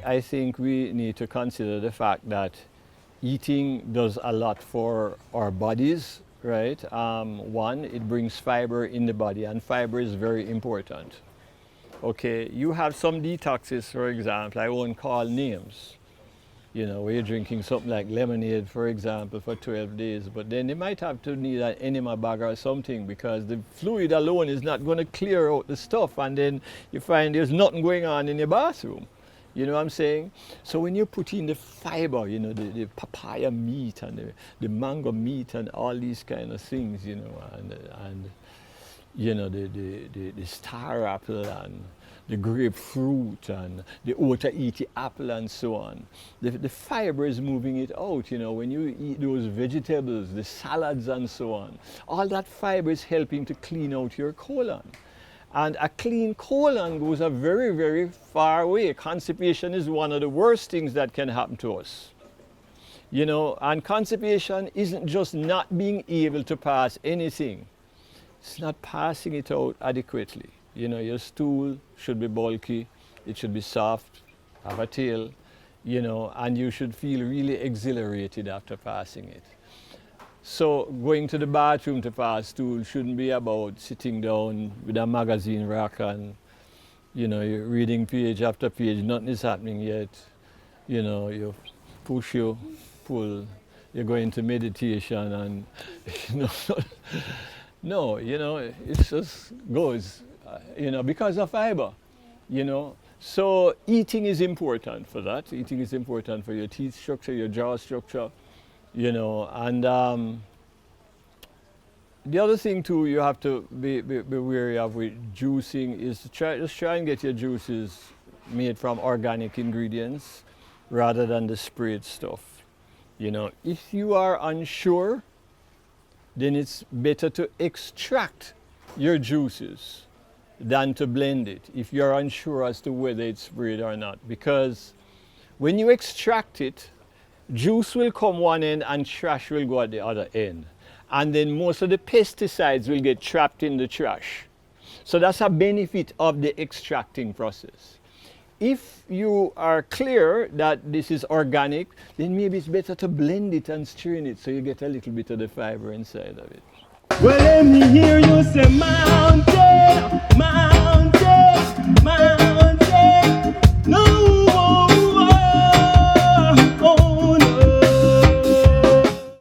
I think we need to consider the fact that eating does a lot for our bodies, right? One, it brings fiber in the body, and fiber is very important. Okay, you have some detoxes, for example, I won't call names, you know, where you're drinking something like lemonade, for example, for 12 days, but then they might have to need an enema bag or something because the fluid alone is not going to clear out the stuff, and then you find there's nothing going on in your bathroom. You know what I'm saying? So when you put in the fiber, you know, the papaya meat and the mango meat and all these kind of things, you know, and you know, the star apple and the grapefruit and the Otaheite apple and so on. The fiber is moving it out, you know, when you eat those vegetables, the salads and so on. All that fiber is helping to clean out your colon. And a clean colon goes a very, very far way. Constipation is one of the worst things that can happen to us. You know, and constipation isn't just not being able to pass anything. It's not passing it out adequately. You know, your stool should be bulky, it should be soft, have a tail, you know, and you should feel really exhilarated after passing it. So going to the bathroom to pass stool shouldn't be about sitting down with a magazine rack and, you know, you're reading page after page, nothing is happening yet. You know, you push, you pull, you go into meditation and, you know, no, you know, it just goes, you know, because of fiber, you know. So eating is important for that. Eating is important for your teeth structure, your jaw structure, you know. And the other thing too you have to be wary of with juicing is to try and get your juices made from organic ingredients rather than the sprayed stuff. You know, if you are unsure, then it's better to extract your juices than to blend it if you're unsure as to whether it's sprayed or not. Because when you extract it, juice will come one end and trash will go at the other end. And then most of the pesticides will get trapped in the trash. So that's a benefit of the extracting process. If you are clear that this is organic, then maybe it's better to blend it and strain it so you get a little bit of the fiber inside of it. Well, let me hear you say mountain, mountain, mountain.